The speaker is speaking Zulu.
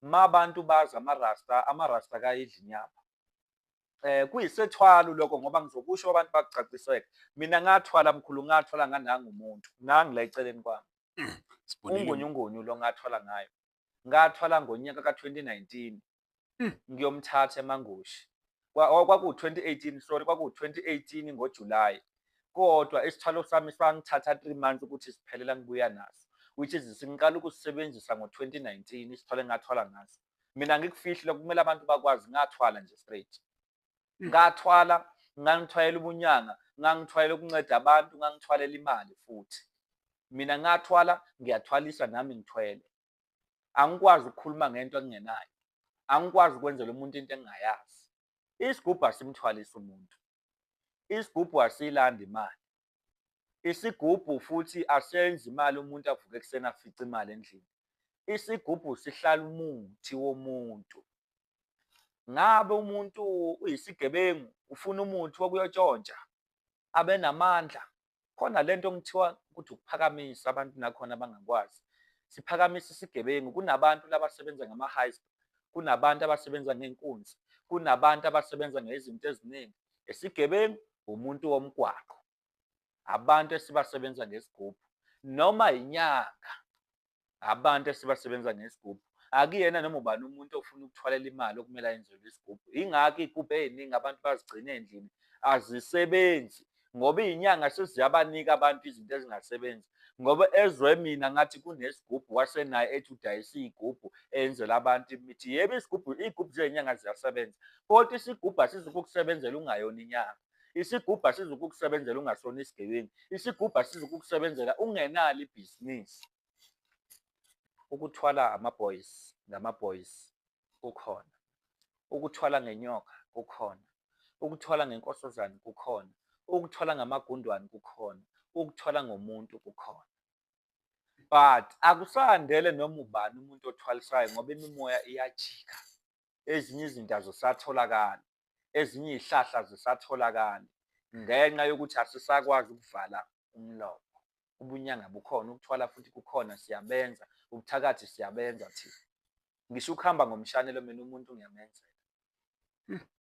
Mabantu bazi amarasta kayidli inyama. Kuyisethwalo lokho ngoba ngizokusho abantu bakucaciseke. Mina ngathwala mkhulu, ngathwala ngananga umuntu. Nangi la eceleni kwami. Sibonile. Ungonyo lo ngathwala ngayo. Ngathwala ngonyaka ka-2019 ngiyomthatha eMangoshi. Kwakuwu-2018 sorry, kwakuwu-2018 ngoJulayi. Kodwa isithwalo sami sangithatha 3 months ukuthi siphelela ngibuya naso. Which is singiqala ukusisebenzisa ngo-2019 isithwalo engathwala ngaso. Mina angikufihli lokho, kumele abantu bakwazi ngathwala nje straight. Ngathwala, ngangithwalela ubunyanga, ngangithwalela ukunceda abantu, ngangithwalela imali futhi. Mina ngathwala, ngiyathwalisa nami ngithwele. Angikwazi ukukhuluma ngento engingenayo. Angikwazi ukwenzela umuntu into engingayazi. Isigubhu asimthwalisi umuntu. Isigubhu asiyilanda imali. Isigubhu futhi asenzi imali umuntu avuke ekuseni afice imali endlini. Isigubhu sihlala umuthi womuntu. Ngabe umuntu uyisigebengu, ufuna umuthi wokuyotshontsha, abe namandla. Khona lento ngithiwa ukuthi ukuphakamisa abantu nakhona abangakwazi. Siphakamisa isigebengu. Kunabantu labasebenza ngama-heist, kunabantu abasebenza ngenkunzi, kunabantu abasebenza ngezinto eziningi. Isigebengu umuntu womgwaqo. Abantu esibasebenza ngesigubhu noma inyanga. Abantu esibasebenza ngesigubhu. Akuyena noma ubani umuntu ofuna ukuthwalela imali okumele ayenzelwe isigubhu. Ingakho iy'gubhu ey'ningi abantu bazigcina endlini azisebenzi ngoba iy'nyanga seziyabanika abantu izinto ezingasebenzi. Ngoba ezwe mina ngathi kunesigubhu wasenaye ethi udayisa iy'gubhu enzela abantu imithi. Yebo, iy'gubhu zey'nyanga ziyasebenza, kodwa isigubhu asizukukusebenzela ungayona inyanga. Isigubhu asizukukusebenzela ungasona isigebengu. Isigubhu asizukukusebenzela ungenalo ibhizinisi. Ukuthwala ngama-boys kukhona. Ukuthwala ngenyoka kukhona. Ukuthwala ngenkosazane kukhona. Ukuthwala ngamagundwane kukhona. Ukuthwala ngomuntu kukhona. But akusandele noma ubani umuntu othwalisayo ngoba imimoya iyajika. Ezinye izinto azisatholakali. Ezinye iy'hlahla azisatholakali ngenxa yokuthi asisakwazi ukuvala umlomo. Ubunyanga bukhona, ukuthwala futhi kukhona, siyabenza. Ubuthakathi siyabenza thina. Ngisho ukuhamba ngomshanelo mina umuntu ngiyamenzela.